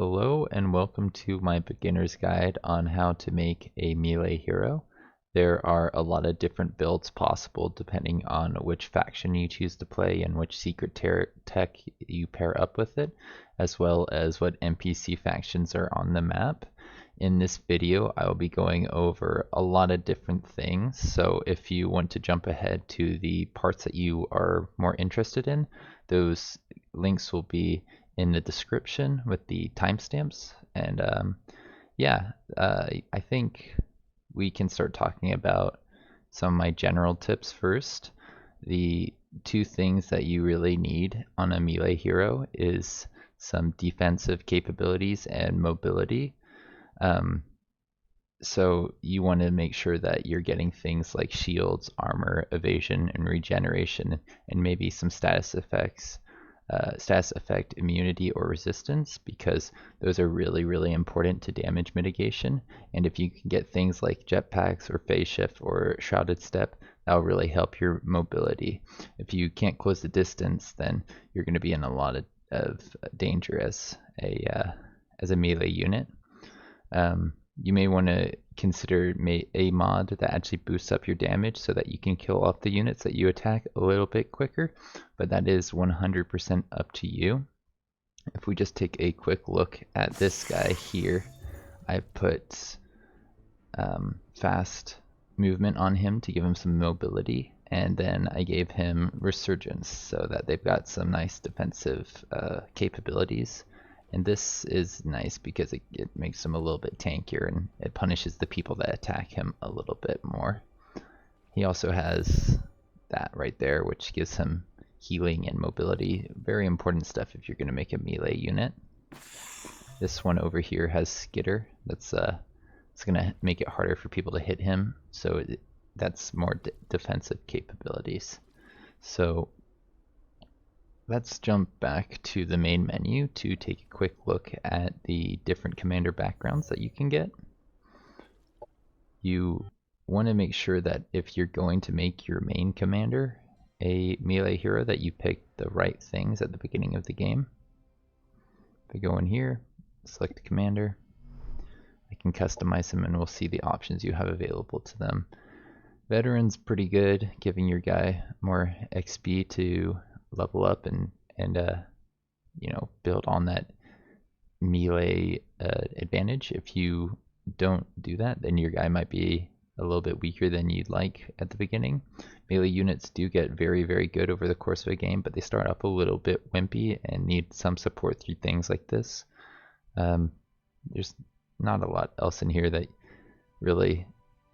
Hello and welcome to my beginner's guide on how to make a melee hero. There are a lot of different builds possible depending on which faction you choose to play and which secret tech you pair up with it, as well as what NPC factions are on the map. In this video, I will be going over a lot of different things, so if you want to jump ahead to the parts that you are more interested in, those links will be in the description with the timestamps. And I think we can start talking about some of my general tips first. The two things that you really need on a melee hero is some defensive capabilities and mobility. So you want to make sure that you're getting things like shields, armor, evasion, and regeneration, and maybe some status effect immunity or resistance, because those are really important to damage mitigation. And if you can get things like jetpacks or phase shift or shrouded step, that'll really help your mobility. If you can't close the distance, then you're going to be in a lot of danger as a melee unit. You may want to consider a mod that actually boosts up your damage so that you can kill off the units that you attack a little bit quicker, but that is 100% up to you. If we just take a quick look at this guy here, I've put fast movement on him to give him some mobility, and then I gave him resurgence so that they've got some nice defensive capabilities. And this is nice because it makes him a little bit tankier and it punishes the people that attack him a little bit more. He also has that right there, which gives him healing and mobility. Very important stuff if you're going to make a melee unit. This one over here has skitter. It's going to make it harder for people to hit him. So that's more defensive capabilities. So let's jump back to the main menu to take a quick look at the different commander backgrounds that you can get. You want to make sure that if you're going to make your main commander a melee hero, that you pick the right things at the beginning of the game. If I go in here, select commander, I can customize them and we'll see the options you have available to them. Veteran's pretty good, giving your guy more XP to level up and build on that melee advantage. If you don't do that, then your guy might be a little bit weaker than you'd like at the beginning. Melee units do get very good over the course of a game, but they start up a little bit wimpy and need some support through things like this. There's not a lot else in here that really...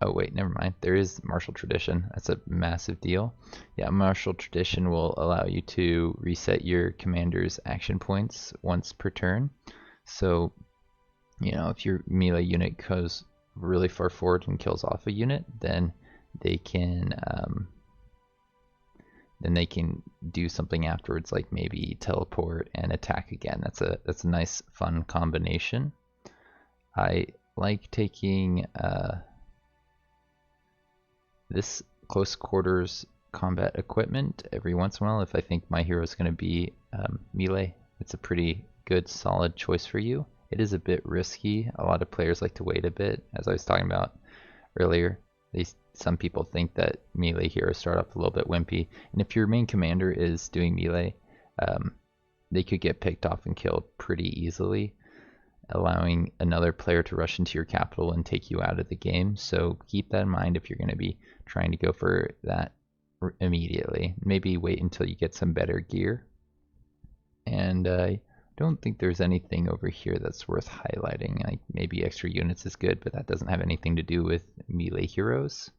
Oh wait, never mind. There is martial tradition. That's a massive deal. Yeah, martial tradition will allow you to reset your commander's action points once per turn. So, if your melee unit goes really far forward and kills off a unit, then they can do something afterwards, like maybe teleport and attack again. That's a nice fun combination. I like taking this close quarters combat equipment every once in a while if I think my hero is going to be melee. It's a pretty good solid choice for you. It is a bit risky. A lot of players like to wait a bit, as I was talking about earlier. Some people think that melee heroes start off a little bit wimpy, and if your main commander is doing melee, they could get picked off and killed pretty easily, allowing another player to rush into your capital and take you out of the game. So keep that in mind if you're going to be trying to go for that immediately. Maybe wait until you get some better gear. And I don't think there's anything over here that's worth highlighting. Like maybe extra units is good, but that doesn't have anything to do with melee heroes.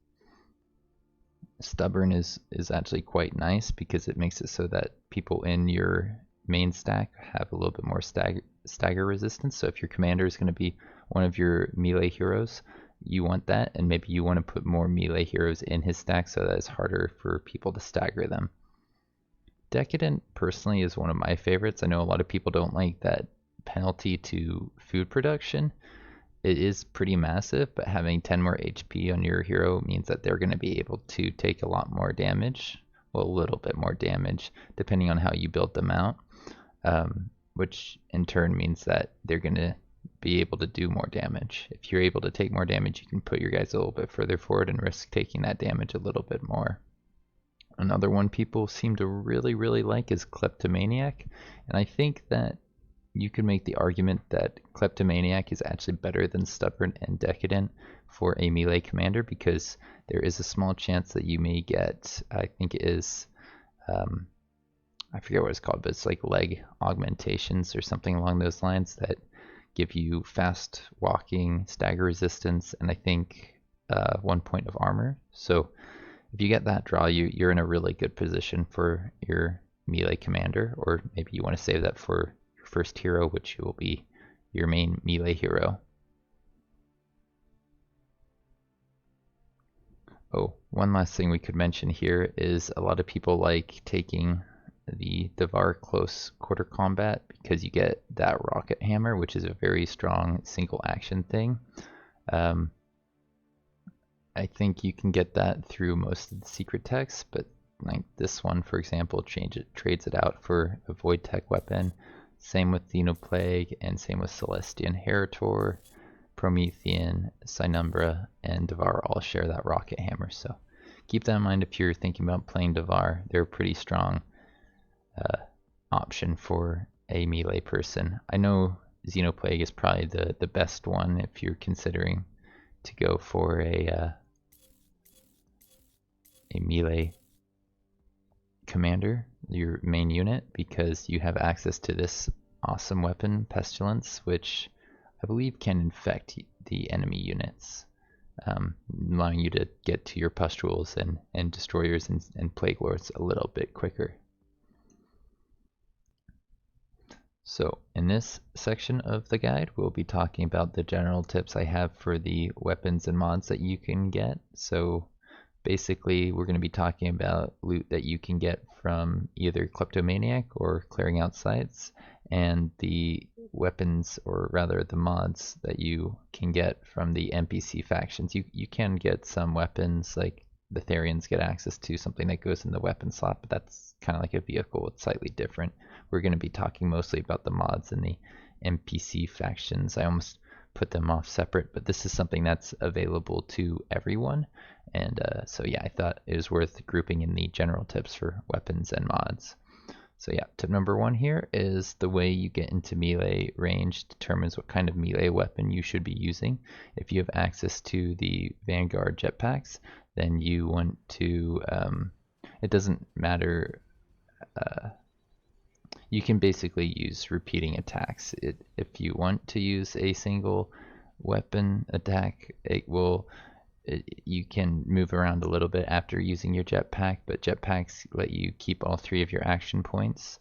Stubborn is actually quite nice because it makes it so that people in your main stack have a little bit more stagger resistance. So if your commander is going to be one of your melee heroes, you want that, and maybe you want to put more melee heroes in his stack so that it's harder for people to stagger them. Decadent personally is one of my favorites. I know a lot of people don't like that penalty to food production. It is pretty massive, but having 10 more HP on your hero means that they're going to be able to take a lot more damage. Well, a little bit more damage depending on how you build them out. which in turn means that they're going to be able to do more damage. If you're able to take more damage, you can put your guys a little bit further forward and risk taking that damage a little bit more. Another one people seem to really like is Kleptomaniac, and I think that you could make the argument that Kleptomaniac is actually better than Stubborn and Decadent for a melee commander, because there is a small chance that you may get, I think it is, I forget what it's called, but it's like leg augmentations or something along those lines that give you fast walking, stagger resistance, and I think 1 point of armor. So if you get that draw, you're in a really good position for your melee commander, or maybe you want to save that for your first hero, which will be your main melee hero. Oh, one last thing we could mention here is a lot of people like taking the Devar close quarter combat because you get that rocket hammer, which is a very strong single action thing. I think you can get that through most of the secret texts, but like this one, for example, trades it out for a void tech weapon. Same with Xenoplague, and same with Celestian Heritor, Promethean, Synumbra, and Devar all share that rocket hammer. So keep that in mind if you're thinking about playing Devar. They're a pretty strong option for a melee person. I know Xenoplague is probably the best one if you're considering to go for a melee commander, your main unit, because you have access to this awesome weapon, Pestilence, which I believe can infect the enemy units, allowing you to get to your pustules and destroyers and plague lords a little bit quicker. So in this section of the guide, we'll be talking about the general tips I have for the weapons and mods that you can get. So basically, we're going to be talking about loot that you can get from either Kleptomaniac or clearing out sites, and the weapons, or rather the mods, that you can get from the NPC factions. You can get some weapons, like the Therians get access to something that goes in the weapon slot, but that's kind of like a vehicle. It's slightly different. We're going to be talking mostly about the mods and the NPC factions. I almost put them off separate, but this is something that's available to everyone, and so yeah, I thought it was worth grouping in the general tips for weapons and mods. So yeah, tip number 1 here is the way you get into melee range determines what kind of melee weapon you should be using. If you have access to the Vanguard jetpacks, then you want to, it doesn't matter, you can basically use repeating attacks. If you want to use a single weapon attack, you can move around a little bit after using your jetpack, but jetpacks let you keep all 3 of your action points.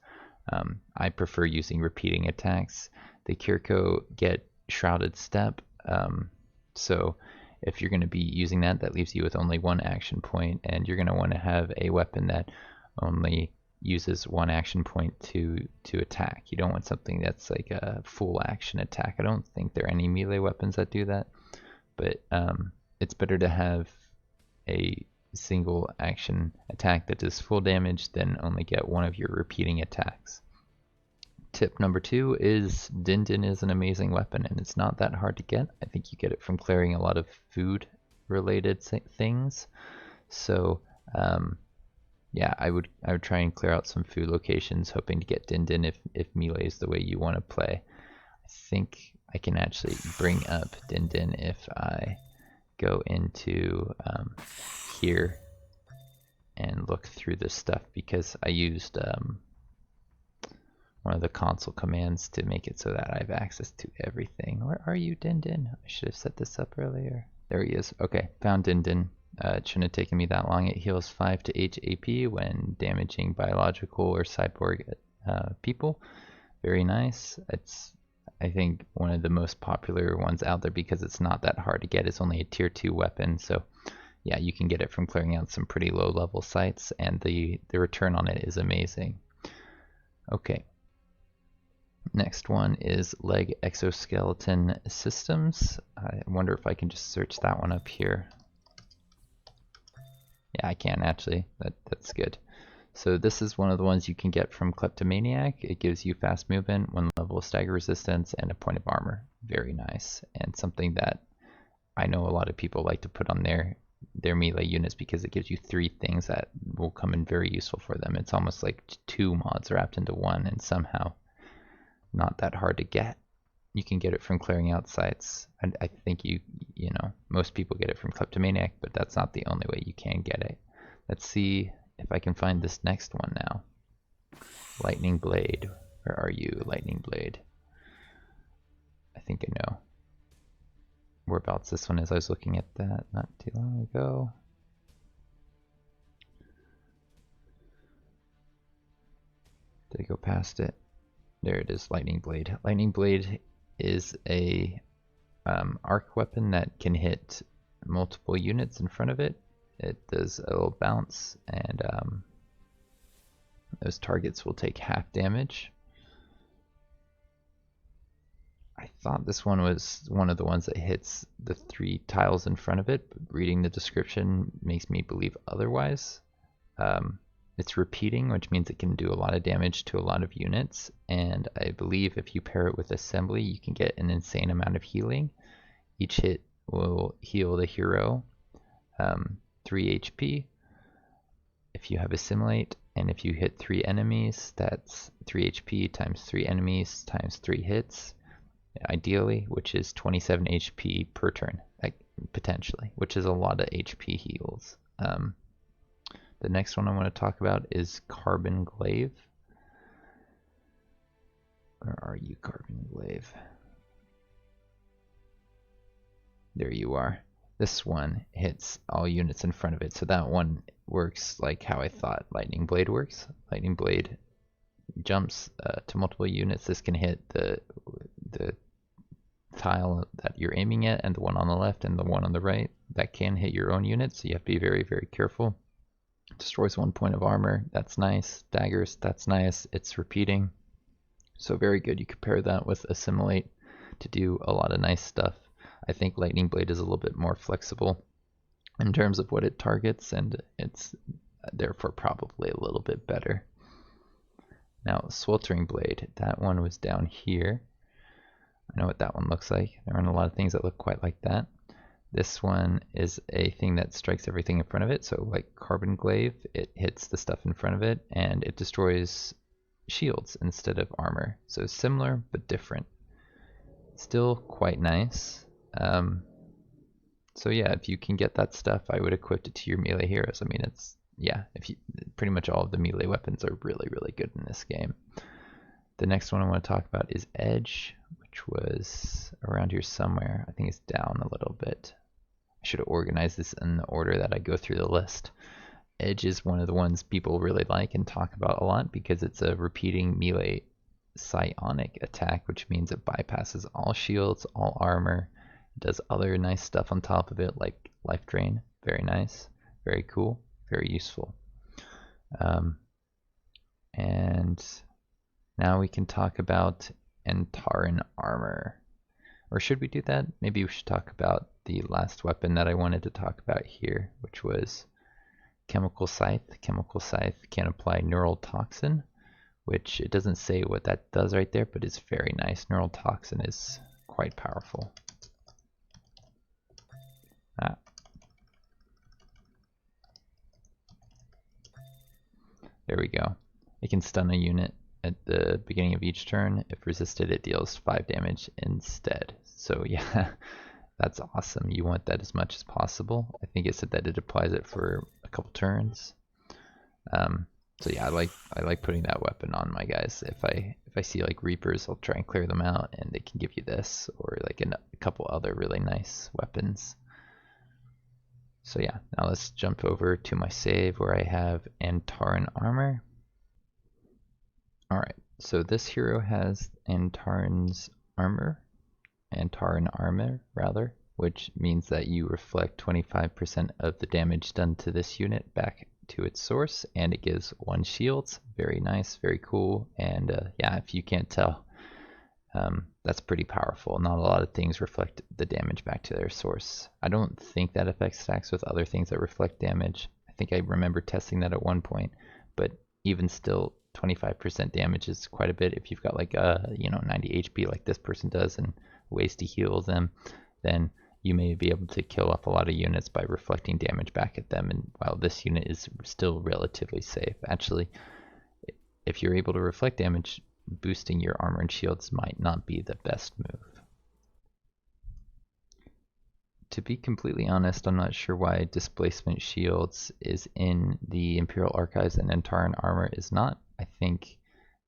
I prefer using repeating attacks. The Kiriko get Shrouded Step, so if you're going to be using that, that leaves you with only 1 action point, and you're going to want to have a weapon that only uses 1 action point to attack. You don't want something that's like a full action attack. I don't think there are any melee weapons that do that, but it's better to have a single action attack that does full damage than only get 1 of your repeating attacks. Tip number 2 is Din Din is an amazing weapon, and it's not that hard to get. I think you get it from clearing a lot of food related things. So yeah, I would try and clear out some food locations, hoping to get Din Din if melee is the way you want to play. I think I can actually bring up Din Din if I go into here and look through this stuff, because I used one of the console commands to make it so that I have access to everything. Where are you, Din Din? I should have set this up earlier. There he is. Okay, found Din Din. It shouldn't have taken me that long. It heals 5 to 8 AP when damaging biological or cyborg people. Very nice. It's, I think, one of the most popular ones out there because it's not that hard to get. It's only a tier 2 weapon, so yeah, you can get it from clearing out some pretty low level sites, and the return on it is amazing. Okay. Next one is Leg Exoskeleton Systems. I wonder if I can just search that one up here. Yeah, I can actually. That's good. So this is one of the ones you can get from Kleptomaniac. It gives you fast movement, 1 level of stagger resistance, and a point of armor. Very nice, and something that I know a lot of people like to put on their melee units because it gives you 3 things that will come in very useful for them. It's almost like 2 mods wrapped into one, and somehow not that hard to get. You can get it from clearing out sites. I think you know, most people get it from Kleptomaniac, but that's not the only way you can get it. Let's see if I can find this next one now. Lightning Blade. Where are you, Lightning Blade? I think I know whereabouts this one is. I was looking at that not too long ago. Did I go past it? There it is, Lightning Blade. Lightning Blade is a arc weapon that can hit multiple units in front of it. It does a little bounce, and those targets will take half damage. I thought this one was one of the ones that hits the 3 tiles in front of it, but reading the description makes me believe otherwise. It's repeating, which means it can do a lot of damage to a lot of units, and I believe if you pair it with assembly, you can get an insane amount of healing. Each hit will heal the hero 3 HP. If you have assimilate, and if you hit 3 enemies, that's 3 HP times 3 enemies times 3 hits, ideally, which is 27 HP per turn, potentially, which is a lot of HP heals. The next one I want to talk about is Carbon Glaive. Where are you, Carbon Glaive? There you are. This one hits all units in front of it, so that one works like how I thought Lightning Blade works. Lightning Blade jumps to multiple units. This can hit the tile that you're aiming at, and the one on the left and the one on the right. That can hit your own units, so you have to be very, very careful. Destroys 1 point of armor, that's nice. Daggers, that's nice. It's repeating, so very good. You could pair that with Assimilate to do a lot of nice stuff. I think Lightning Blade is a little bit more flexible in terms of what it targets, and it's therefore probably a little bit better. Now, Sweltering Blade, that one was down here. I know what that one looks like. There aren't a lot of things that look quite like that. This one is a thing that strikes everything in front of it, so like Carbon Glaive, it hits the stuff in front of it, and it destroys shields instead of armor. So similar, but different. Still quite nice. So yeah, if you can get that stuff, I would equip it to your melee heroes. I mean, it's, yeah, pretty much all of the melee weapons are really, really good in this game. The next one I want to talk about is Edge, which was around here somewhere. I think it's down a little bit. I should have organized this in the order that I go through the list. Edge is one of the ones people really like and talk about a lot because it's a repeating melee psionic attack, which means it bypasses all shields, all armor. It does other nice stuff on top of it, like life drain. Very nice, very cool, very useful. And now we can talk about Antaran armor. Or should we do that? Maybe we should talk about the last weapon that I wanted to talk about here, which was Chemical Scythe. Chemical Scythe can apply Neural Toxin, which it doesn't say what that does right there, but it's very nice. Neural Toxin is quite powerful. There we go. It can stun a unit at the beginning of each turn. If resisted, it deals 5 damage instead. So yeah, that's awesome. You want that as much as possible. I think it said that it applies it for a couple turns. So yeah, I like putting that weapon on my guys. If I see like Reapers, I'll try and clear them out, and they can give you this, or like a couple other really nice weapons. So yeah, now let's jump over to my save where I have Antaran armor. Alright, so this hero has Antaran armor rather, which means that you reflect 25% of the damage done to this unit back to its source, and it gives 1 shield. Very nice, very cool, and yeah, if you can't tell, that's pretty powerful. Not a lot of things reflect the damage back to their source. I don't think that effect stacks with other things that reflect damage. I think I remember testing that at one point, but even still 25% damage is quite a bit. If you've got like a 90 HP like this person does and ways to heal them, then you may be able to kill off a lot of units by reflecting damage back at them. And while this unit is still relatively safe, actually, if you're able to reflect damage, boosting your armor and shields might not be the best move. To be completely honest, I'm not sure why Displacement Shields is in the Imperial Archives and Antaran Armor is not. I think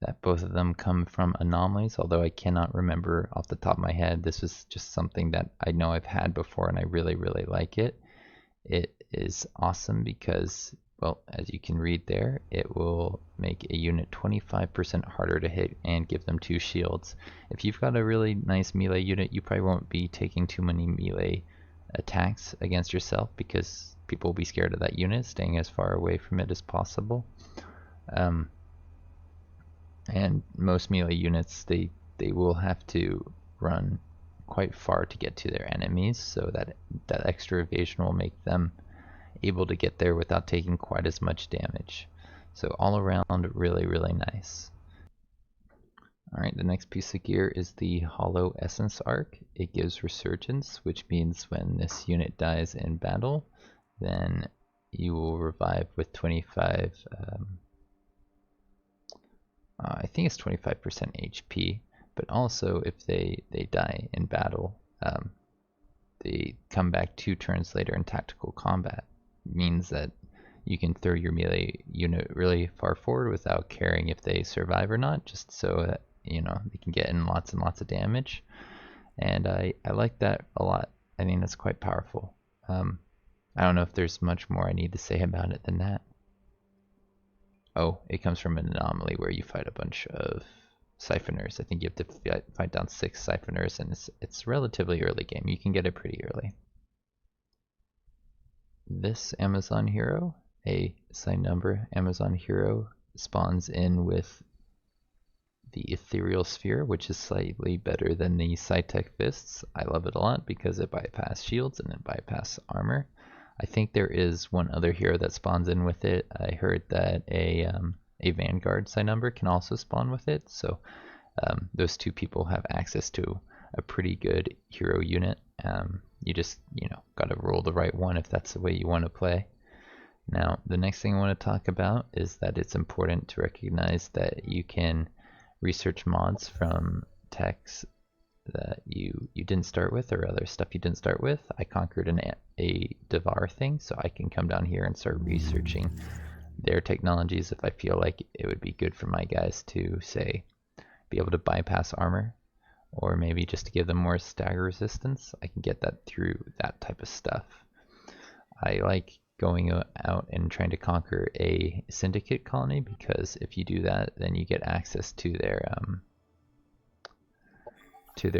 that both of them come from anomalies, although I cannot remember off the top of my head. This is just something that I know I've had before and I really, really like it. It is awesome because, well, as you can read there, it will make a unit 25% harder to hit and give them 2 shields. If you've got a really nice melee unit, you probably won't be taking too many melee attacks against yourself because people will be scared of that unit, staying as far away from it as possible. And most melee units, they will have to run quite far to get to their enemies, so that extra evasion will make them able to get there without taking quite as much damage. So all around, really, really nice. Alright, the next piece of gear is the Hollow Essence Arc. It gives Resurgence, which means when this unit dies in battle, then you will revive with 25, I think it's 25% HP, but also if they die in battle, they come back 2 turns later in tactical combat. It means that you can throw your melee unit really far forward without caring if they survive or not, just so that they can get in lots and lots of damage. And I like that a lot. I think that's quite powerful. I don't know if there's much more I need to say about it than that. Oh, it comes from an anomaly where you fight a bunch of siphoners. I think you have to fight down 6 siphoners, and it's relatively early game. You can get it pretty early. This Amazon hero, a side number Amazon hero, spawns in with the Ethereal Sphere, which is slightly better than the Psytech Fists. I love it a lot because it bypasses shields and it bypasses armor. I think there is one other hero that spawns in with it. I heard that a Vanguard side number can also spawn with it, so those 2 people have access to a pretty good hero unit. You just got to roll the right one if that's the way you want to play. Now, the next thing I want to talk about is that it's important to recognize that you can research mods from techs that you didn't start with, or other stuff you didn't start with. I conquered a Devar thing, so I can come down here and start researching their technologies if I feel like it would be good for my guys to, say, be able to bypass armor, or maybe just to give them more stagger resistance. I can get that through that type of stuff. I like going out and trying to conquer a syndicate colony, because if you do that, then you get access to their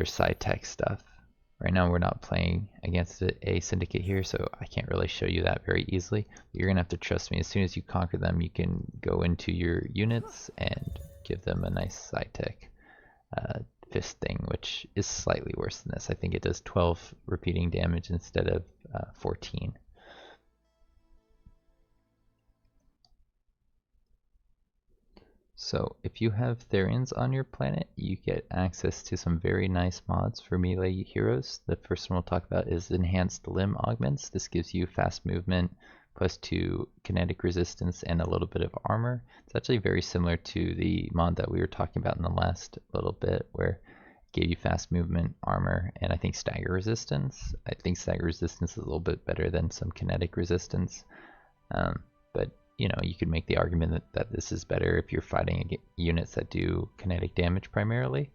sci-tech stuff. Right now we're not playing against a syndicate here, so I can't really show you that very easily. You're gonna have to trust me. As soon as you conquer them, you can go into your units and give them a nice sci-tech fist thing, which is slightly worse than this. I think it does 12 repeating damage instead of 14. So if you have Therians on your planet, you get access to some very nice mods for melee heroes. The first one we'll talk about is Enhanced Limb Augments. This gives you fast movement, +2 kinetic resistance, and a little bit of armor. It's actually very similar to the mod that we were talking about in the last little bit, where it gave you fast movement, armor, and I think stagger resistance. I think stagger resistance is a little bit better than some kinetic resistance. But you could make the argument that this is better if you're fighting units that do kinetic damage primarily.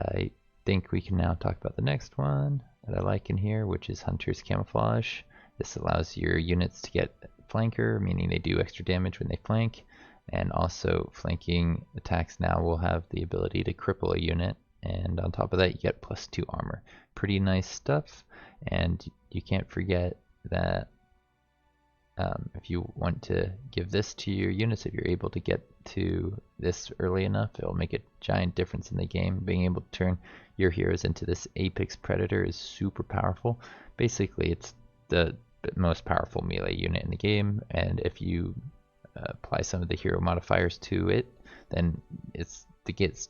I think we can now talk about the next one that I like in here, which is Hunter's Camouflage. This allows your units to get flanker, meaning they do extra damage when they flank, and also flanking attacks now will have the ability to cripple a unit, and on top of that you get +2 armor. Pretty nice stuff, and you can't forget that if you want to give this to your units, if you're able to get to this early enough, it'll make a giant difference in the game. Being able to turn your heroes into this apex predator is super powerful. Basically, it's the most powerful melee unit in the game, and if you apply some of the hero modifiers to it, then it's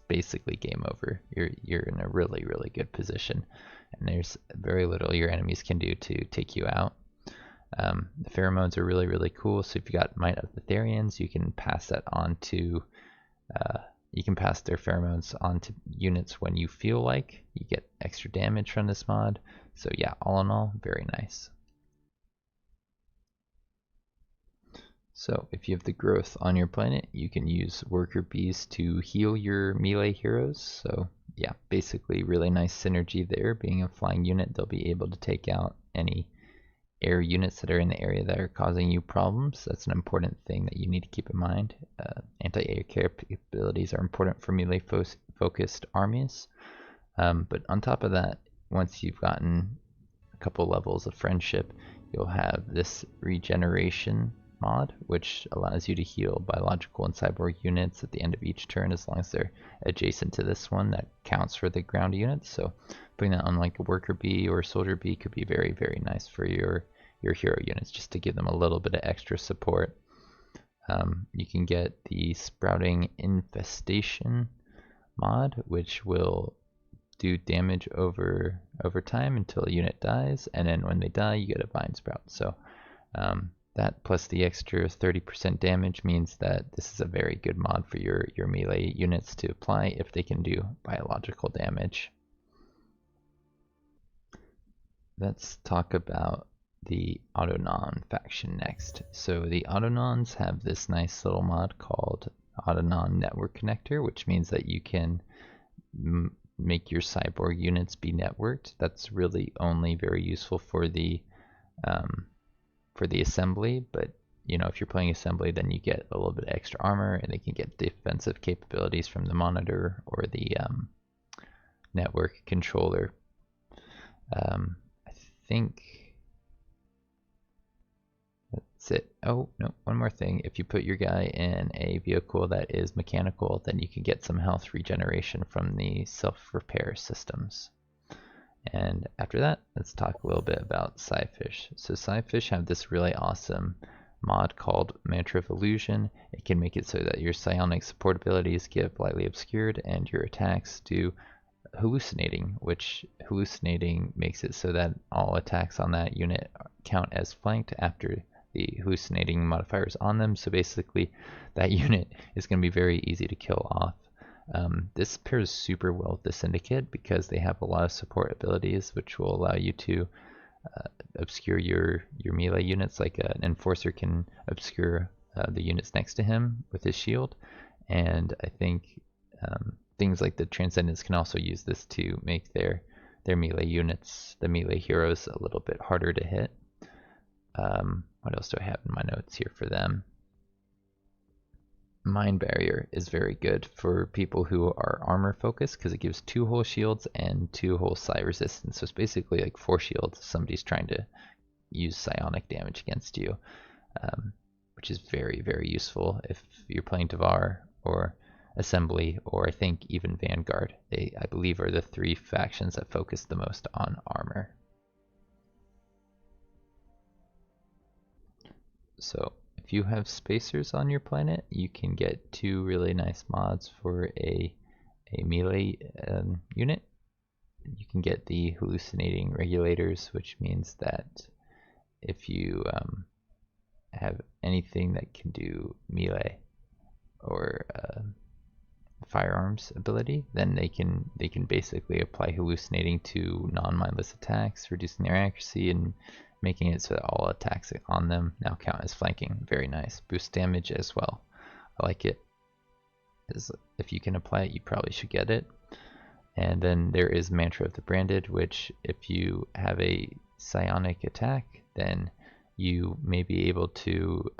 basically game over. You're in a really good position, and there's very little your enemies can do to take you out. The pheromones are really cool. So if you got Might of the Therians, you can pass that on to you can pass their pheromones onto units when you feel like. You get extra damage from this mod. So yeah, all in all, very nice. So if you have the growth on your planet, you can use worker bees to heal your melee heroes. So yeah, basically really nice synergy there. Being a flying unit, they'll be able to take out any air units that are in the area that are causing you problems. That's an important thing that you need to keep in mind. Anti-air capabilities are important for melee focused armies. But on top of that, once you've gotten a couple levels of friendship, you'll have this regeneration mod, which allows you to heal biological and cyborg units at the end of each turn as long as they're adjacent to this one. That counts for the ground units. So putting that on like a worker bee or a soldier bee could be very nice for your hero units, just to give them a little bit of extra support. You can get the sprouting infestation mod, which will do damage over time until a unit dies, and then when they die you get a vine sprout. So that plus the extra 30% damage means that this is a very good mod for your melee units to apply if they can do biological damage. Let's talk about the Autonon faction next. So the Autonons have this nice little mod called Autonon Network Connector, which means that you can make your cyborg units be networked. That's really only very useful for the assembly, but you know, if you're playing assembly, then you get a little bit of extra armor, and they can get defensive capabilities from the monitor or the network controller. I think that's it. Oh no, one more thing. If you put your guy in a vehicle that is mechanical, then you can get some health regeneration from the self-repair systems. And after that, let's talk a little bit about Psyfish. So Psyfish have this really awesome mod called Mantra of Illusion. It can make it so that your psionic support abilities get lightly obscured and your attacks do hallucinating, which hallucinating makes it so that all attacks on that unit count as flanked after the hallucinating modifiers on them. So basically that unit is going to be very easy to kill off. This pairs super well with the Syndicate because they have a lot of support abilities which will allow you to obscure your melee units. Like an Enforcer can obscure the units next to him with his shield, and I think things like the Transcendents can also use this to make their melee units, the melee heroes, a little bit harder to hit. What else do I have in my notes here for them? Mind Barrier is very good for people who are armor focused because it gives 2 whole shields and 2 whole psi resistance. So it's basically like 4 shields if somebody's trying to use psionic damage against you, which is very useful if you're playing Devar or Assembly, or I think even Vanguard. They, I believe, are the 3 factions that focus the most on armor. So if you have spacers on your planet, you can get 2 really nice mods for a melee unit. You can get the hallucinating regulators, which means that if you have anything that can do melee or firearms ability, then they can basically apply hallucinating to non-mindless attacks, reducing their accuracy and making it so that all attacks on them now count as flanking. Very nice. Boost damage as well. I like it. If you can apply it, you probably should get it. And then there is Mantra of the Branded, which if you have a psionic attack, then you may be able to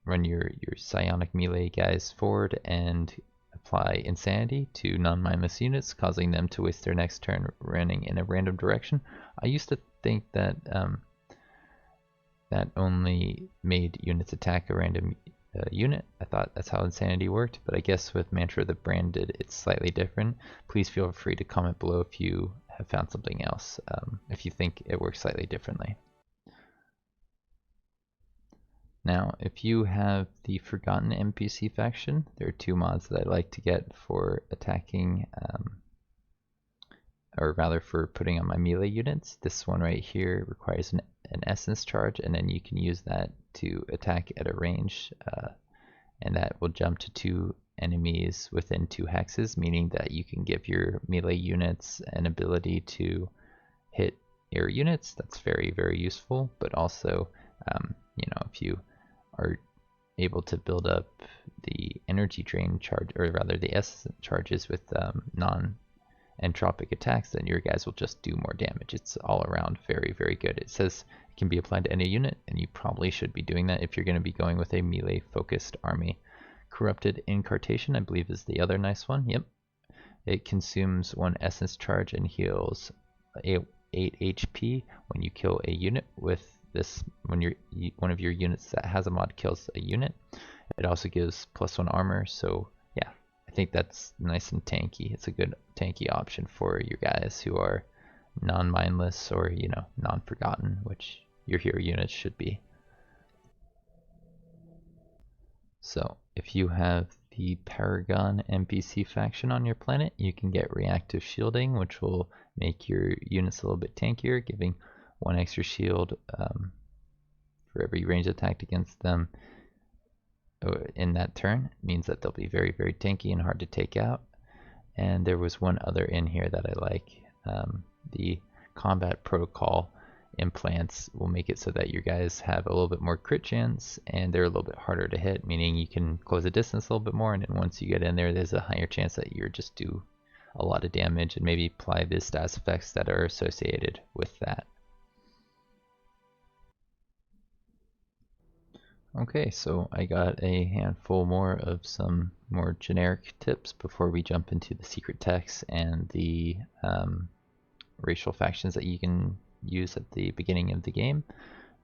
run your psionic melee guys forward and apply Insanity to non-mindless units, causing them to waste their next turn running in a random direction. I used to think that that only made units attack a random unit. I thought that's how Insanity worked, but I guess with Mantra of the Branded it's slightly different. Please feel free to comment below if you have found something else, if you think it works slightly differently. Now, if you have the Forgotten NPC faction, there are two mods that I like to get for attacking, or rather for putting on my melee units. This one right here requires an essence charge, and then you can use that to attack at a range, and that will jump to 2 enemies within 2 hexes, meaning that you can give your melee units an ability to hit air units. That's very, very useful, but also, you know, if you are able to build up the energy drain charge, or rather the essence charges with non-entropic attacks, then your guys will just do more damage. It's all around very, very good. It says it can be applied to any unit, and you probably should be doing that if you're going to be going with a melee focused army. Corrupted Incarnation, I believe, is the other nice one. Yep. It consumes 1 essence charge and heals 8 HP when you kill a unit with this. When one of your units that has a mod kills a unit, it also gives +1 armor. So yeah, I think that's nice and tanky. It's a good tanky option for your guys who are non-mindless or, you know, non-forgotten, which your hero units should be. So if you have the Paragon NPC faction on your planet, you can get reactive shielding, which will make your units a little bit tankier, giving 1 extra shield for every range attacked against them in that turn. It means that they'll be very, very tanky and hard to take out. And there was one other in here that I like. The combat protocol implants will make it so that your guys have a little bit more crit chance, and they're a little bit harder to hit, meaning you can close the distance a little bit more, and then once you get in there, there's a higher chance that you're just do a lot of damage, and maybe apply the status effects that are associated with that. Okay, so I got a handful more of some more generic tips before we jump into the secret texts and the racial factions that you can use at the beginning of the game.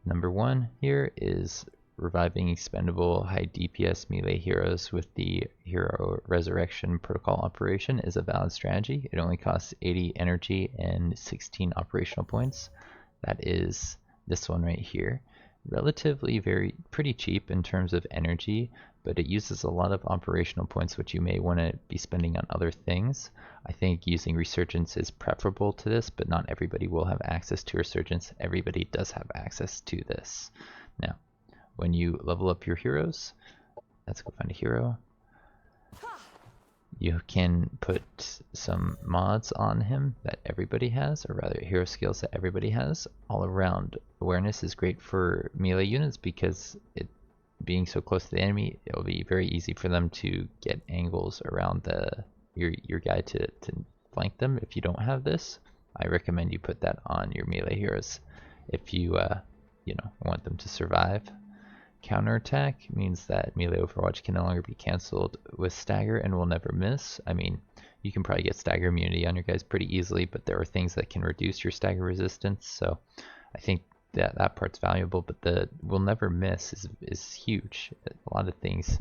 Number 1 here is reviving expendable high DPS melee heroes with the Hero Resurrection Protocol operation is a valid strategy. It only costs 80 energy and 16 operational points. That is this one right here. Relatively pretty cheap in terms of energy, but it uses a lot of operational points which you may want to be spending on other things. I think using Resurgence is preferable to this, but not everybody will have access to Resurgence. Everybody does have access to this. Now, when you level up your heroes, let's go find a hero. You can put some mods on him that everybody has, or rather hero skills that everybody has. All around awareness is great for melee units because it being so close to the enemy, it'll be very easy for them to get angles around your guy to flank them. If you don't have this, I recommend you put that on your melee heroes if you you know, want them to survive. Counterattack means that melee Overwatch can no longer be cancelled with stagger and will never miss. I mean, you can probably get stagger immunity on your guys pretty easily, but there are things that can reduce your stagger resistance, so I think that part's valuable, but the will never miss is huge. A lot of things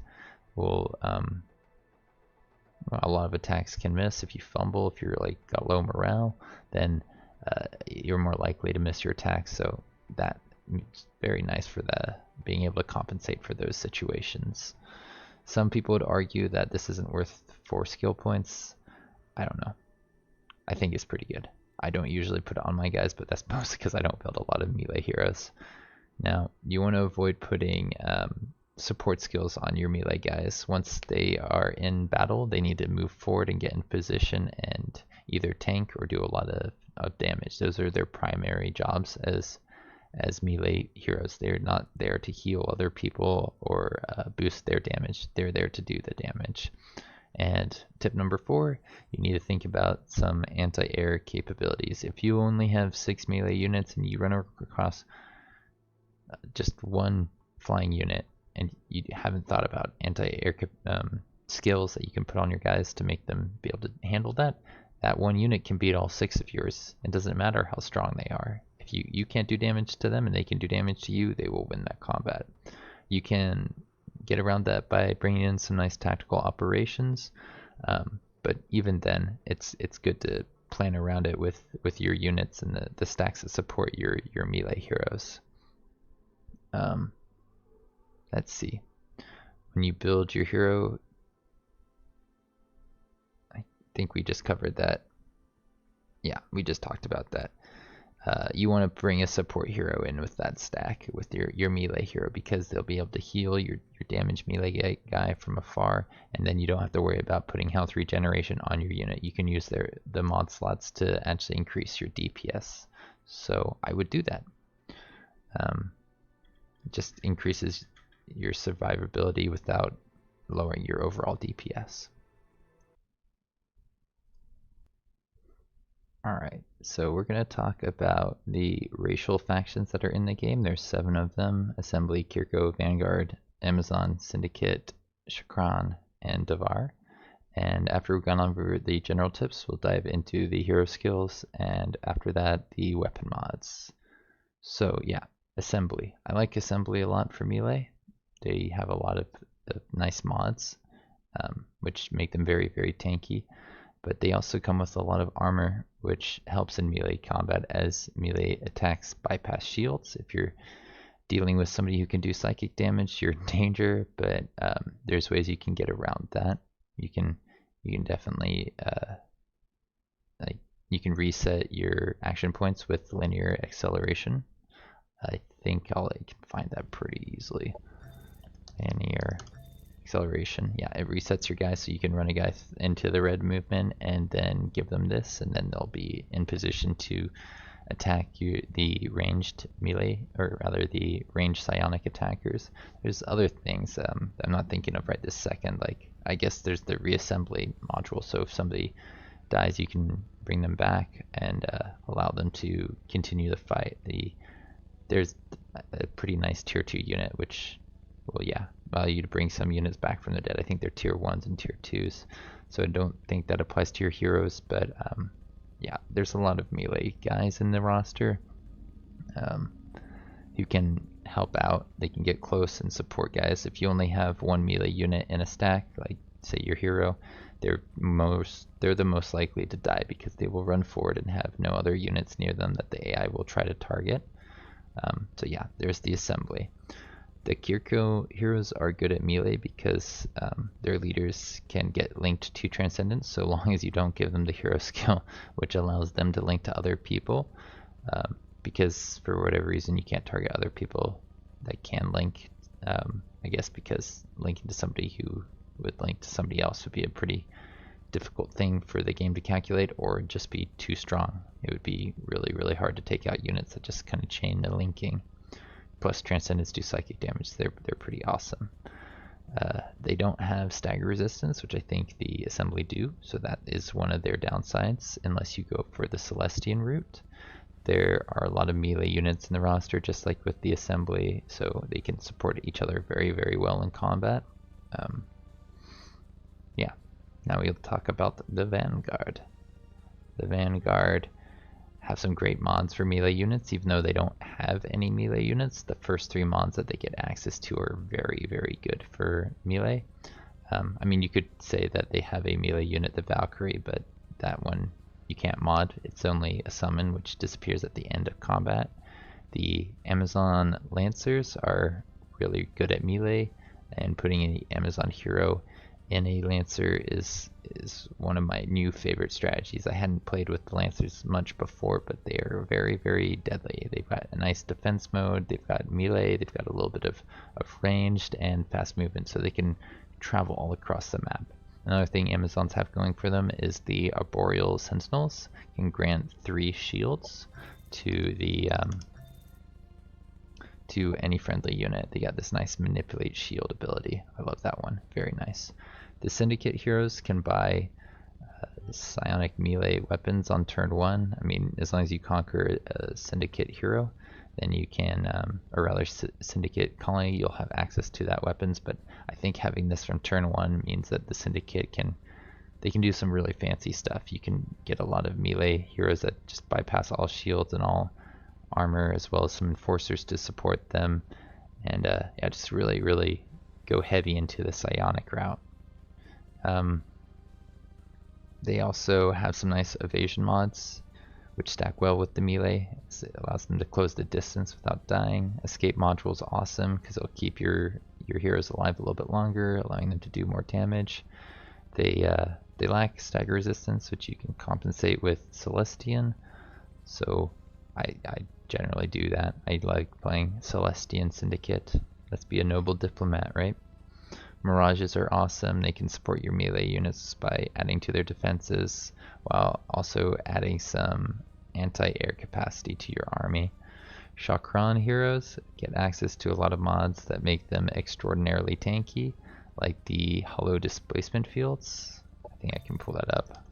will, a lot of attacks can miss. If you fumble, if you're like got low morale, then you're more likely to miss your attacks, so that it's very nice for being able to compensate for those situations. Some people would argue that this isn't worth 4 skill points. I don't know. I think it's pretty good. I don't usually put it on my guys, but that's mostly because I don't build a lot of melee heroes. Now, you want to avoid putting support skills on your melee guys. Once they are in battle, they need to move forward and get in position and either tank or do a lot of damage. Those are their primary jobs as melee heroes. They're not there to heal other people or boost their damage. They're there to do the damage. And tip number 4, you need to think about some anti-air capabilities. If you only have 6 melee units and you run across just 1 flying unit and you haven't thought about anti-air skills that you can put on your guys to make them be able to handle that, that 1 unit can beat all 6 of yours. It doesn't matter how strong they are. If you can't do damage to them and they can do damage to you, they will win that combat. You can get around that by bringing in some nice tactical operations, but even then, it's good to plan around it with your units and the stacks that support your melee heroes. let's see. When you build your hero, I think we just covered that. Yeah, we just talked about that. You want to bring a support hero in with that stack with your melee hero, because they'll be able to heal your damage melee guy from afar, and then you don't have to worry about putting health regeneration on your unit. You can use the mod slots to actually increase your DPS. So I would do that. It just increases your survivability without lowering your overall DPS. Alright, so we're going to talk about the racial factions that are in the game. There's 7 of them: Assembly, Kirko, Vanguard, Amazon, Syndicate, Shakran, and Davar. And after we've gone over the general tips, we'll dive into the hero skills, and after that, the weapon mods. So yeah, Assembly. I like Assembly a lot for melee. They have a lot of nice mods, which make them very, very tanky. But they also come with a lot of armor, which helps in melee combat as melee attacks bypass shields. If you're dealing with somebody who can do psychic damage, you're in danger, but there's ways you can get around that. You can definitely you can reset your action points with linear acceleration. I think I can find that pretty easily. Linear acceleration. Yeah, it resets your guys so you can run a guy into the red movement and then give them this, and then they'll be in position to attack the ranged melee, or rather the ranged psionic attackers. There's other things I'm not thinking of right this second. Like, I guess there's the reassembly module, so if somebody dies you can bring them back and allow them to continue the fight. There's a pretty nice tier 2 unit which will, yeah, allow you to bring some units back from the dead. I think they're tier 1s and tier 2s, so I don't think that applies to your heroes, but yeah, there's a lot of melee guys in the roster who can help out. They can get close and support guys. If you only have one melee unit in a stack, like say your hero, they're the most likely to die because they will run forward and have no other units near them that the AI will try to target. So yeah, there's the assembly. The Kirko heroes are good at melee because their leaders can get linked to Transcendence so long as you don't give them the hero skill, which allows them to link to other people. Because for whatever reason you can't target other people that can link. I guess because linking to somebody who would link to somebody else would be a pretty difficult thing for the game to calculate, or just be too strong. It would be really, really hard to take out units that just kind of chain the linking. Plus Transcendence do psychic damage. They're pretty awesome. They don't have stagger resistance, which I think the assembly do, so that is one of their downsides unless you go for the Celestian route. There are a lot of melee units in the roster, just like with the assembly, so they can support each other very, very well in combat. Yeah, now we'll talk about the Vanguard. The Vanguard have some great mods for melee units, even though they don't have any melee units. The first 3 mods that they get access to are very, very good for melee. I mean, you could say that they have a melee unit, the Valkyrie, but that one you can't mod. It's only a summon, which disappears at the end of combat. The Amazon Lancers are really good at melee, and putting an Amazon hero in a Lancer is one of my new favorite strategies. I hadn't played with the Lancers much before, but they are very, very deadly. They've got a nice defense mode, they've got melee, they've got a little bit of ranged and fast movement, so they can travel all across the map. Another thing Amazons have going for them is the Arboreal Sentinels can grant 3 shields to the to any friendly unit. They got this nice manipulate shield ability. I love that one. Very nice. The Syndicate heroes can buy psionic melee weapons on turn 1. I mean, as long as you conquer a Syndicate hero, then you can, or rather Syndicate colony, you'll have access to that weapons. But I think having this from turn 1 means that the Syndicate can do some really fancy stuff. You can get a lot of melee heroes that just bypass all shields and all armor, as well as some enforcers to support them, and yeah, just really, really go heavy into the psionic route. They also have some nice evasion mods which stack well with the melee. It allows them to close the distance without dying. Escape module is awesome because it'll keep your your heroes alive a little bit longer, allowing them to do more damage. They lack stagger resistance, which you can compensate with Celestian. So I generally do that. I like playing Celestian Syndicate. Let's be a noble diplomat, right? Mirages are awesome. They can support your melee units by adding to their defenses, while also adding some anti-air capacity to your army. Chakran heroes get access to a lot of mods that make them extraordinarily tanky, like the hollow displacement fields. I think I can pull that up.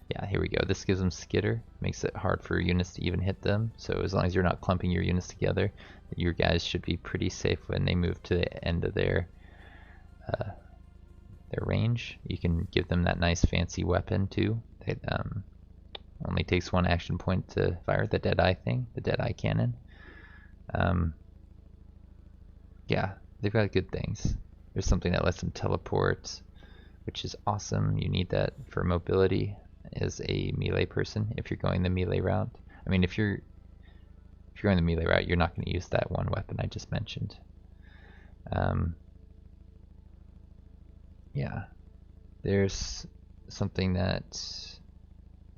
Yeah, here we go. This gives them skitter, makes it hard for units to even hit them. So as long as you're not clumping your units together, your guys should be pretty safe when they move to the end of their range. You can give them that nice fancy weapon too. It only takes one action point to fire the Deadeye thing, the Deadeye cannon. Yeah, they've got good things. There's something that lets them teleport, which is awesome. You need that for mobility as a melee person if you're going the melee route. I mean, if you're going the melee route, you're not going to use that one weapon I just mentioned. Yeah, there's something that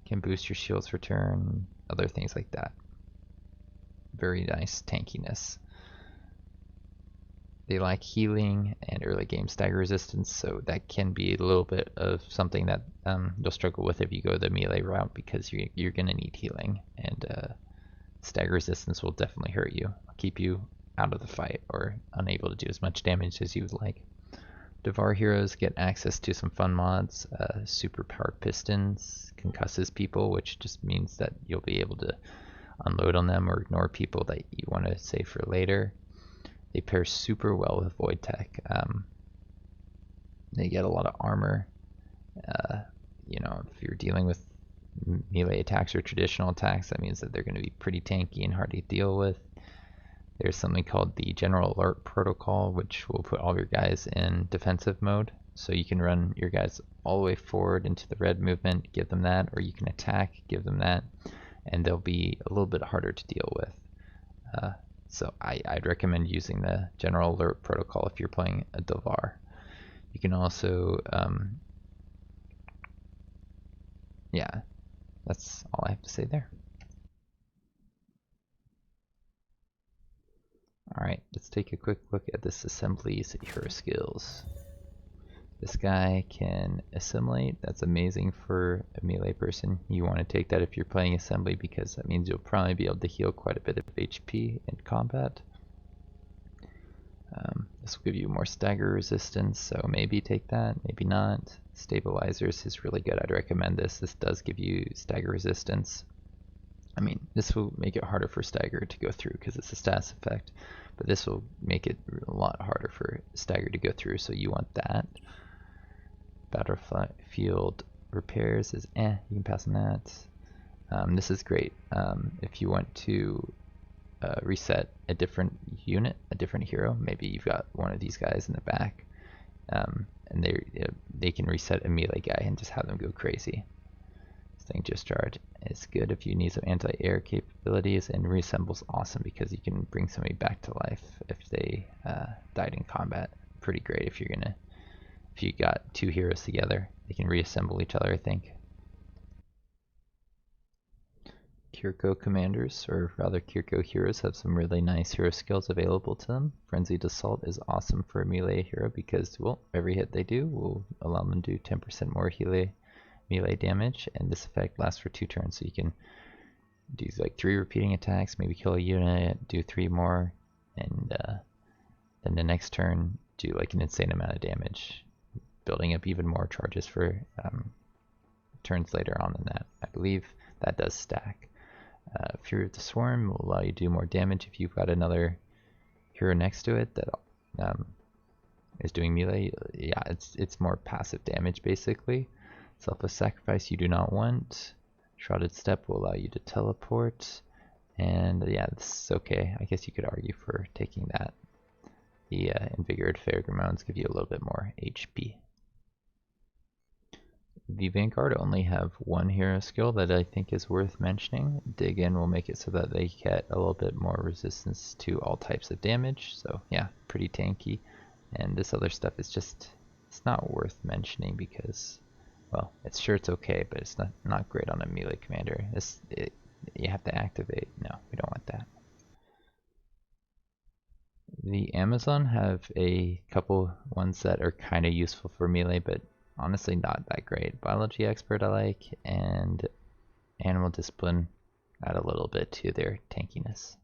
can boost your shield's return, other things like that. Very nice tankiness. They lack healing and early game stagger resistance, so that can be a little bit of something that you'll struggle with if you go the melee route, because you're going to need healing, and stagger resistance will definitely hurt you, keep you out of the fight or unable to do as much damage as you would like. Devar heroes get access to some fun mods. Super powered pistons concusses people, which just means that you'll be able to unload on them or ignore people that you want to save for later. They pair super well with Void Tech. They get a lot of armor. You know, if you're dealing with melee attacks or traditional attacks, that means that they're going to be pretty tanky and hard to deal with. There's something called the General Alert Protocol, which will put all your guys in defensive mode. So you can run your guys all the way forward into the red movement, give them that, or you can attack, give them that, and they'll be a little bit harder to deal with. So I'd recommend using the General Alert Protocol if you're playing a Devar. You can also, yeah, that's all I have to say there. Alright, let's take a quick look at this assembly's hero skills. This guy can assimilate. That's amazing for a melee person. You want to take that if you're playing assembly, because that means you'll probably be able to heal quite a bit of HP in combat. This will give you more stagger resistance, so maybe take that, maybe not. Stabilizers is really good. I'd recommend this. This does give you stagger resistance. I mean, this will make it harder for stagger to go through because it's a status effect, but this will make it a lot harder for stagger to go through, so you want that. Battlefield repairs is you can pass on that. This is great if you want to reset a different unit, a different hero. Maybe you've got one of these guys in the back, and they can reset a melee guy and just have them go crazy. Thing discharge is good if you need some anti-air capabilities, and reassemble's awesome because you can bring somebody back to life if they died in combat. Pretty great if you got two heroes together, they can reassemble each other, I think. Kirko commanders, or rather Kirko heroes, have some really nice hero skills available to them. Frenzied Assault is awesome for a melee hero because, well, every hit they do will allow them to do 10% more melee damage, and this effect lasts for 2 turns, so you can do like 3 repeating attacks, maybe kill a unit, do 3 more, and then the next turn do like an insane amount of damage, building up even more charges for turns later on than that. I believe that does stack. Fury of the Swarm will allow you to do more damage if you've got another hero next to it that is doing melee. Yeah, it's more passive damage basically. Selfless Sacrifice you do not want. Shrouded Step will allow you to teleport, and yeah, this is okay. I guess you could argue for taking that. The Invigorated Pheromones give you a little bit more HP. The Vanguard only have one hero skill that I think is worth mentioning. Dig In will make it so that they get a little bit more resistance to all types of damage. So yeah, pretty tanky. And this other stuff is just, it's not worth mentioning because, well, it's sure it's okay, but it's not great on a melee commander. You have to activate. No, we don't want that. The Amazon have a couple ones that are kind of useful for melee, but honestly not that great. Biology Expert I like, and Animal Discipline add a little bit to their tankiness.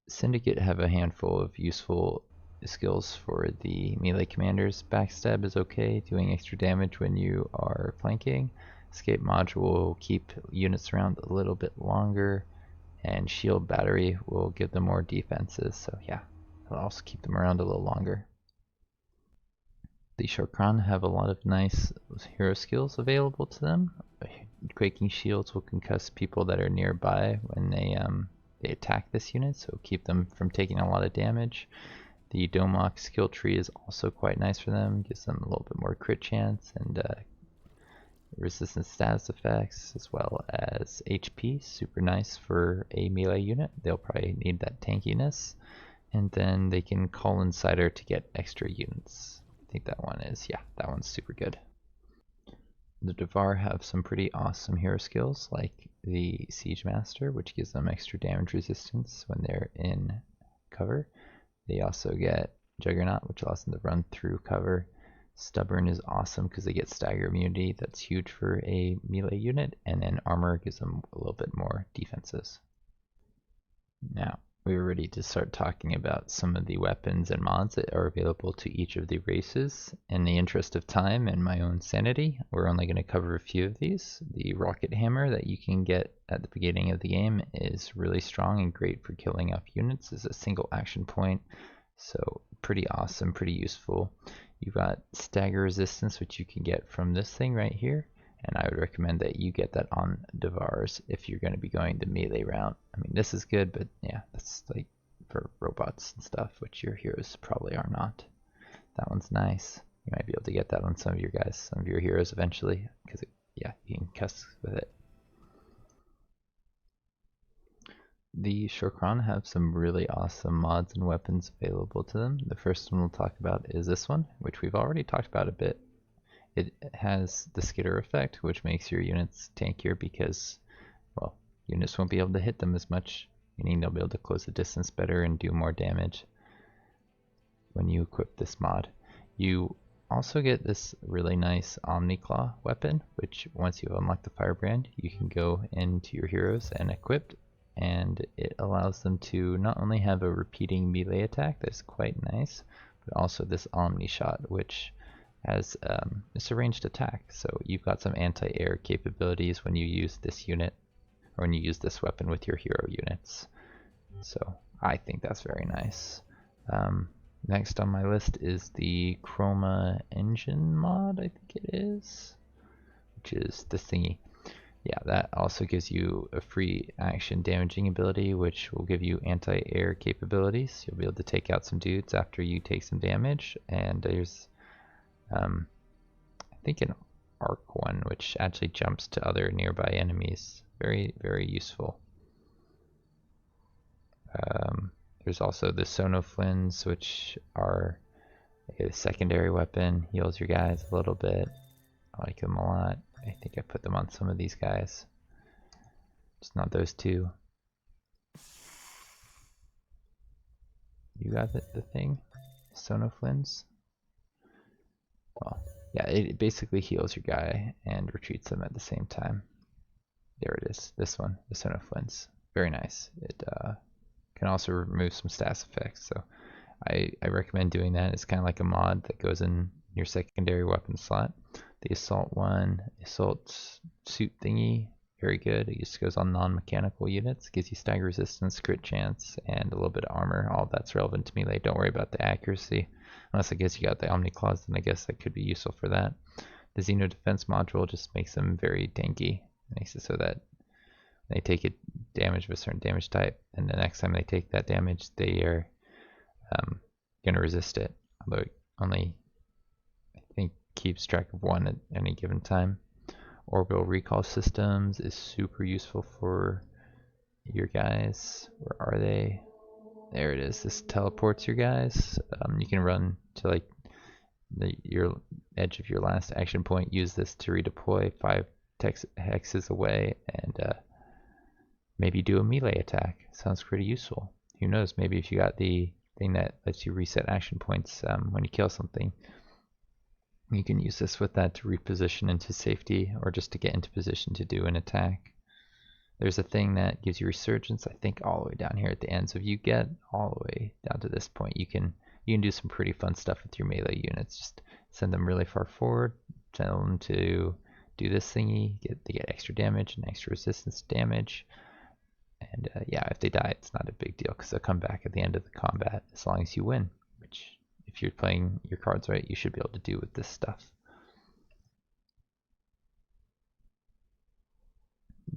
Syndicate have a handful of useful skills for the melee commanders. Backstab is okay, doing extra damage when you are flanking. Escape Module will keep units around a little bit longer, and Shield Battery will give them more defenses, so yeah, it'll also keep them around a little longer. The Shorkran have a lot of nice hero skills available to them. Quaking Shields will concuss people that are nearby when they attack this unit, so keep them from taking a lot of damage. The Domok skill tree is also quite nice for them, gives them a little bit more crit chance and resistance status effects, as well as HP, super nice for a melee unit. They'll probably need that tankiness. And then they can call Insider to get extra units. I think that one is, yeah, that one's super good. The Devar have some pretty awesome hero skills, like the Siege Master, which gives them extra damage resistance when they're in cover. They also get Juggernaut, which allows them to run through cover. Stubborn is awesome because they get stagger immunity. That's huge for a melee unit. And then Armor gives them a little bit more defenses. Now, we're ready to start talking about some of the weapons and mods that are available to each of the races. In the interest of time and my own sanity, we're only going to cover a few of these. The Rocket Hammer that you can get at the beginning of the game is really strong and great for killing off units as a single action point. So pretty awesome, pretty useful. You've got stagger resistance, which you can get from this thing right here. And I would recommend that you get that on Devars if you're going to be going the melee route. I mean, this is good, but yeah, that's like for robots and stuff, which your heroes probably are not. That one's nice. You might be able to get that on some of your guys, some of your heroes eventually, because yeah, you can cuss with it. The Shorkran have some really awesome mods and weapons available to them. The first one we'll talk about is this one, which we've already talked about a bit. It has the skitter effect, which makes your units tankier because, well, units won't be able to hit them as much, meaning they'll be able to close the distance better and do more damage when you equip this mod. You also get this really nice Omniclaw weapon, which once you unlock the Firebrand, you can go into your heroes and equip, and it allows them to not only have a repeating melee attack that's quite nice, but also this Omni Shot, which has it's a ranged attack, so you've got some anti-air capabilities when you use this unit, or when you use this weapon with your hero units. So I think that's very nice. Next on my list is the Chroma Engine mod, I think it is, which is this thingy. Yeah, that also gives you a free action damaging ability, which will give you anti-air capabilities. You'll be able to take out some dudes after you take some damage, and there's I think an arc one, which actually jumps to other nearby enemies. Very, very useful. There's also the Sonoflins, which are a secondary weapon. Heals your guys a little bit. I like them a lot. I think I put them on some of these guys. Just not those two. You got the thing? Sonoflins? Well, yeah, it basically heals your guy and retreats them at the same time. There it is, this one, the Sonoflins. Very nice. It can also remove some status effects, so I recommend doing that. It's kind of like a mod that goes in your secondary weapon slot. The Assault one, Assault suit thingy, very good. It just goes on non-mechanical units, gives you stagger resistance, crit chance, and a little bit of armor. All that's relevant to melee. Don't worry about the accuracy. Unless I guess you got the Omni Claws, then I guess that could be useful for that. The Xeno Defense module just makes them very tanky. Makes it so that they take a damage of a certain damage type, and the next time they take that damage, they are going to resist it. Although only, I think keeps track of one at any given time. Orbital recall systems is super useful for your guys. Where are they? There it is. This teleports your guys. You can run to like your edge of your last action point. Use this to redeploy 5 hexes away and maybe do a melee attack. Sounds pretty useful. Who knows? Maybe if you got the thing that lets you reset action points when you kill something, you can use this with that to reposition into safety or just to get into position to do an attack. There's a thing that gives you resurgence, I think all the way down here at the end. So if you get all the way down to this point, you can do some pretty fun stuff with your melee units. Just send them really far forward, tell them to do this thingy, they get extra damage and extra resistance damage. And yeah, if they die, it's not a big deal because they'll come back at the end of the combat as long as you win, which if you're playing your cards right, you should be able to do with this stuff.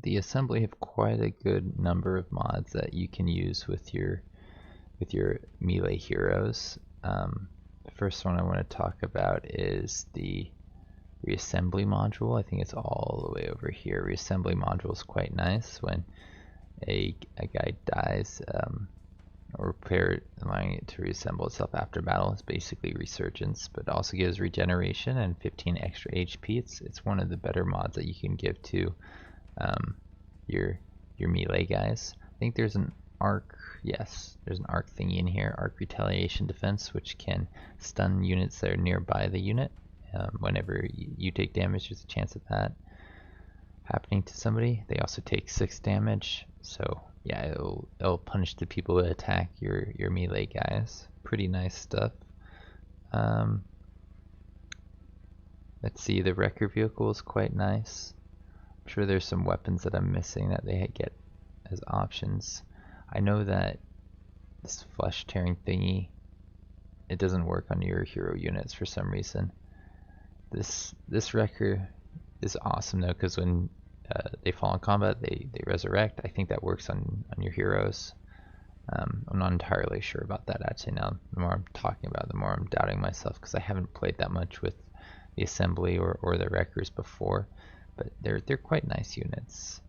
The assembly have quite a good number of mods that you can use with your melee heroes. The first one I want to talk about is the reassembly module. I think it's all the way over here. Reassembly module is quite nice when a guy dies or repair, allowing it to reassemble itself after battle. It's basically resurgence, but also gives regeneration and 15 extra HP. It's one of the better mods that you can give to your melee guys. I think there's an arc. Yes, there's an arc thingy in here. Arc retaliation defense, which can stun units that are nearby the unit. Whenever you take damage, there's a chance of that happening to somebody. They also take 6 damage, so yeah, it'll punish the people that attack your melee guys. Pretty nice stuff. Let's see, the wrecker vehicle is quite nice. I'm sure there's some weapons that I'm missing that they get as options. I know that this flesh tearing thingy, it doesn't work on your hero units for some reason. This wrecker is awesome though, because when they fall in combat, they resurrect. I think that works on your heroes. I'm not entirely sure about that actually. Now the more I'm talking about it, the more I'm doubting myself, because I haven't played that much with the assembly or the wreckers before, but they're quite nice units.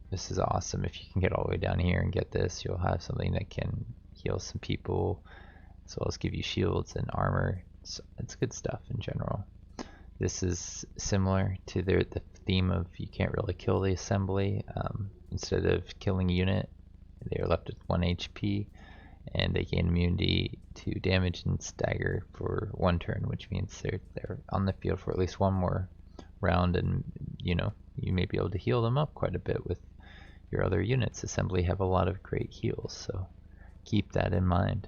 This is awesome. If you can get all the way down here and get this, you'll have something that can heal some people as well as give you shields and armor. It's good stuff in general. This is similar to the theme of you can't really kill the assembly. Instead of killing a unit, they are left with 1 HP, and they gain immunity to damage and stagger for 1 turn, which means they're on the field for at least 1 more round, and you may be able to heal them up quite a bit with your other units. Assembly have a lot of great heals, so keep that in mind.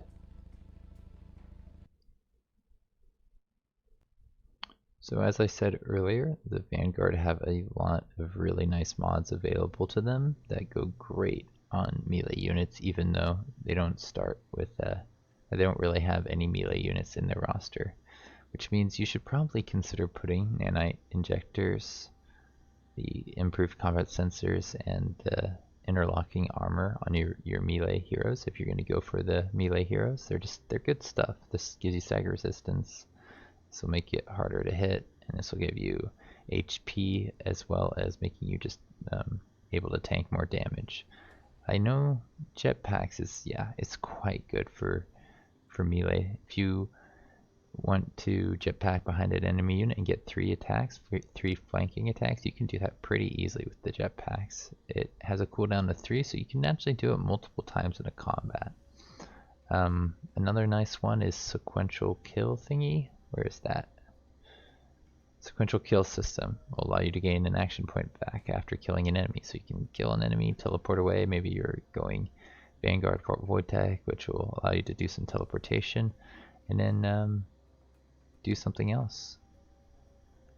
So as I said earlier, the Vanguard have a lot of really nice mods available to them that go great on melee units, even though they don't start with they don't really have any melee units in their roster, which means you should probably consider putting nanite injectors, the improved combat sensors, and the interlocking armor on your melee heroes. If you're going to go for the melee heroes, they're good stuff. This gives you stagger resistance. This will make it harder to hit, and this will give you HP as well as making you just able to tank more damage. I know jetpacks it's quite good for melee. If you want to jetpack behind an enemy unit and get 3 attacks, 3 flanking attacks, you can do that pretty easily with the jetpacks. It has a cooldown of 3, so you can actually do it multiple times in a combat. Another nice one is sequential kill thingy. Where is that? Sequential kill system will allow you to gain an action point back after killing an enemy. So you can kill an enemy, teleport away. Maybe you're going Vanguard Fort Void Tech, which will allow you to do some teleportation, and then do something else.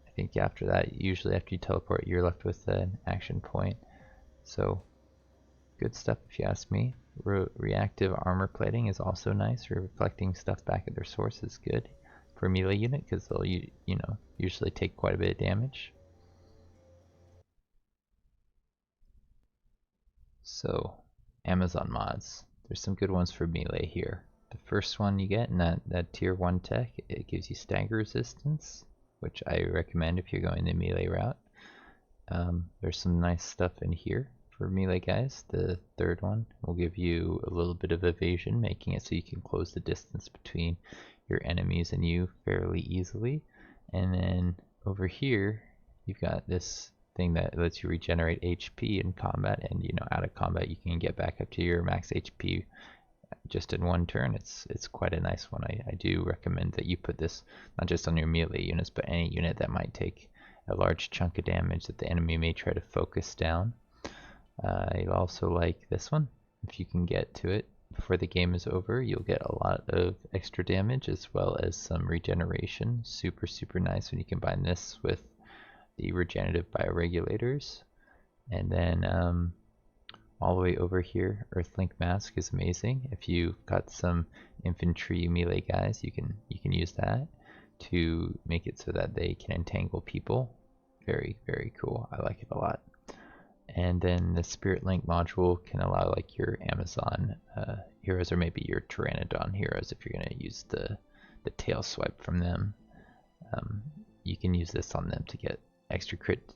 I think after that, usually after you teleport, you're left with an action point. So good stuff if you ask me. Reactive armor plating is also nice. Reflecting stuff back at their source is good for a melee unit because they'll usually take quite a bit of damage. So Amazon mods, there's some good ones for melee here. The first one you get in that tier 1 tech, it gives you stagger resistance, which I recommend if you're going the melee route. There's some nice stuff in here for melee guys. The third one will give you a little bit of evasion, making it so you can close the distance between your enemies and you fairly easily. And then over here, you've got this thing that lets you regenerate HP in combat, and out of combat you can get back up to your max HP just in one turn. It's quite a nice one. I do recommend that you put this not just on your melee units, but any unit that might take a large chunk of damage that the enemy may try to focus down. I also like this one. If you can get to it before the game is over, you'll get a lot of extra damage as well as some regeneration. Super nice when you combine this with the regenerative bioregulators. And then all the way over here, Earthlink Mask is amazing. If you've got some infantry melee guys, you can use that to make it so that they can entangle people. Very cool. I like it a lot. And then the Spirit Link module can allow like your Amazon heroes, or maybe your Pteranodon heroes if you're going to use the tail swipe from them. You can use this on them to get extra crit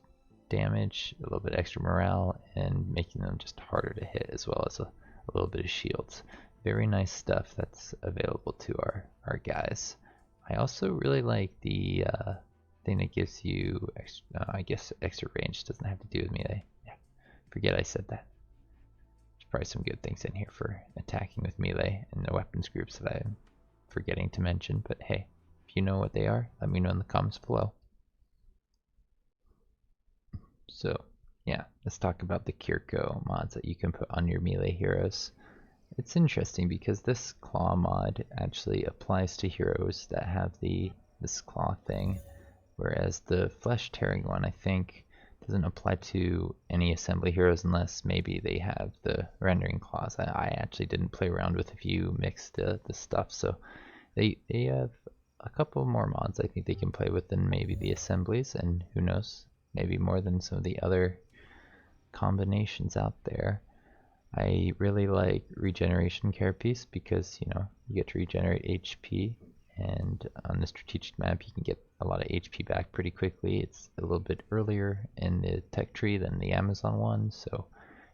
damage, a little bit extra morale, and making them just harder to hit, as well as a little bit of shields. Very nice stuff that's available to our guys. I also really like the thing that gives you extra, I guess extra range doesn't have to do with melee. Yeah, forget I said that. There's probably some good things in here for attacking with melee and the weapons groups that I'm forgetting to mention, but hey, if you know what they are, let me know in the comments below. So yeah, let's talk about the Kirko mods that you can put on your melee heroes. It's interesting because this claw mod actually applies to heroes that have this claw thing, whereas the flesh tearing one I think doesn't apply to any assembly heroes unless maybe they have the rendering claws. I actually didn't play around with if you mix the stuff, so they have a couple more mods I think they can play with than maybe the assemblies, and who knows, maybe more than some of the other combinations out there. I really like regeneration carapace because you get to regenerate HP, and on the strategic map you can get a lot of HP back pretty quickly. It's a little bit earlier in the tech tree than the Amazon one, so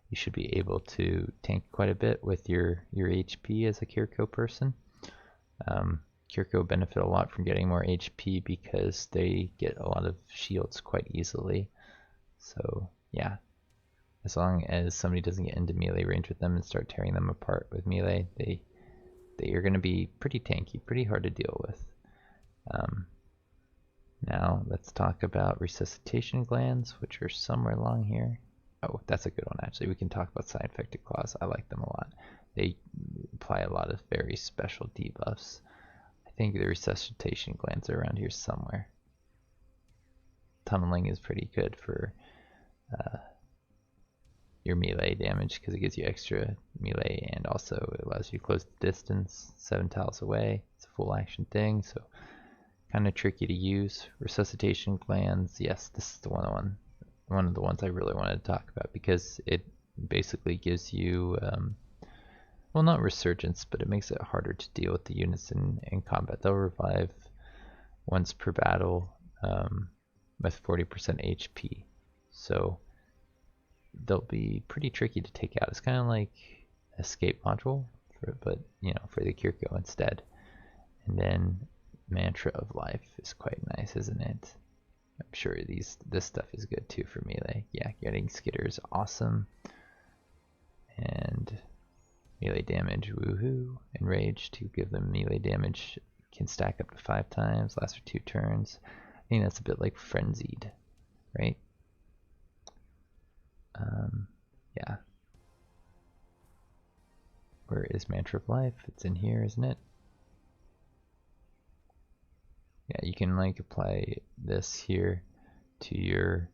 you should be able to tank quite a bit with your HP as a Kirko person. Kirko benefit a lot from getting more HP because they get a lot of shields quite easily. So yeah, as long as somebody doesn't get into melee range with them and start tearing them apart with melee, they are going to be pretty tanky, pretty hard to deal with. Now let's talk about resuscitation glands, which are somewhere along here. Oh, that's a good one actually. We can talk about side infected claws. I like them a lot. They apply a lot of very special debuffs. I think the resuscitation glands are around here somewhere. Tunneling is pretty good for your melee damage because it gives you extra melee, and also it allows you to close the distance 7 tiles away. It's a full action thing, so kind of tricky to use. Resuscitation glands, yes, this is the one of the ones I really wanted to talk about because it basically gives you well, not resurgence, but it makes it harder to deal with the units in combat. They'll revive once per battle with 40% HP, so they'll be pretty tricky to take out. It's kind of like escape module, but for the Kirko instead. And then Mantra of Life is quite nice, isn't it? I'm sure this stuff is good too for melee. Yeah, getting Skitter is awesome. And melee damage, woohoo. Enrage to give them melee damage can stack up to 5 times, lasts for 2 turns. I think that's a bit like Frenzied, right? Yeah. Where is Mantra of Life? It's in here, isn't it? Yeah, you can like apply this here to your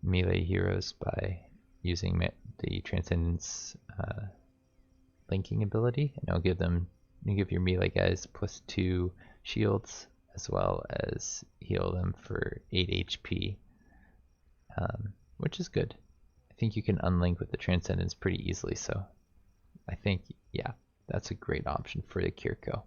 melee heroes by using the Transcendence linking ability, and it'll give your melee guys +2 shields as well as heal them for 8 HP, which is good. I think you can unlink with the Transcendence pretty easily, so I think, yeah, that's a great option for the Kirko.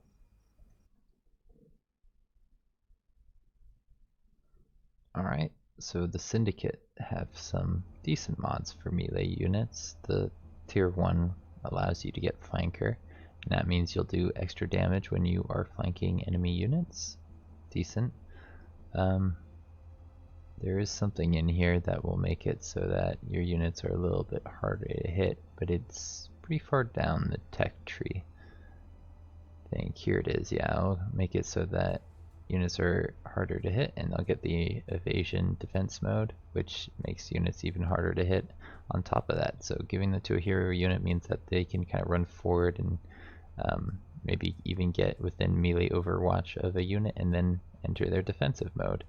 Alright, so the Syndicate have some decent mods for melee units. The tier 1 allows you to get Flanker, and that means you'll do extra damage when you are flanking enemy units. Decent. There is something in here that will make it so that your units are a little bit harder to hit, but it's pretty far down the tech tree. I think here it is, yeah, I'll make it so that units are harder to hit and they'll get the evasion defense mode, which makes units even harder to hit on top of that. So giving that to a hero unit means that they can kind of run forward and maybe even get within melee overwatch of a unit and then enter their defensive mode.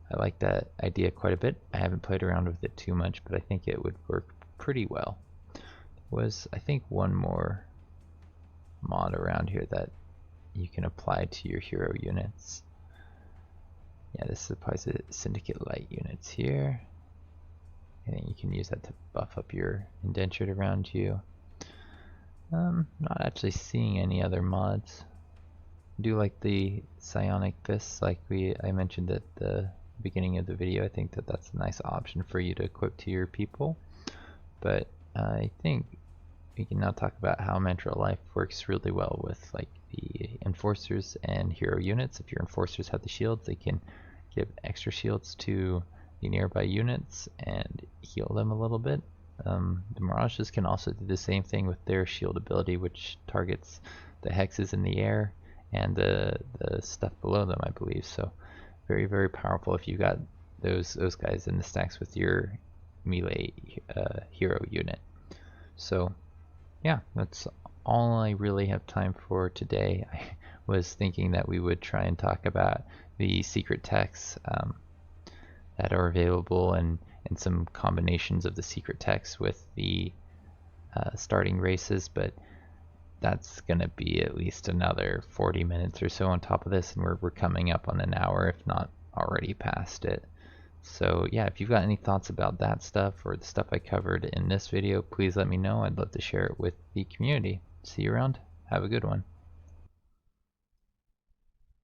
I like that idea quite a bit. I haven't played around with it too much, but I think it would work pretty well. There was, I think, one more mod around here that you can apply to your hero units. Yeah, this applies to Syndicate Light units here. I think you can use that to buff up your indentured around you. Not actually seeing any other mods. I do like the psionic fists, like I mentioned at the beginning of the video. I think that that's a nice option for you to equip to your people. But I think we can now talk about how Mantra of Life works really well with like the enforcers and hero units. If your enforcers have the shields, they can give extra shields to the nearby units and heal them a little bit. The Mirages can also do the same thing with their shield ability, which targets the hexes in the air and the stuff below them, I believe. So very, very powerful if you got those guys in the stacks with your melee hero unit. So yeah, that's all I really have time for today. I was thinking that we would try and talk about the secret texts that are available and some combinations of the secret texts with the starting races, but that's going to be at least another 40 minutes or so on top of this, and we're coming up on an hour, if not already past it. So yeah, if you've got any thoughts about that stuff or the stuff I covered in this video, please let me know. I'd love to share it with the community. See you around. Have a good one.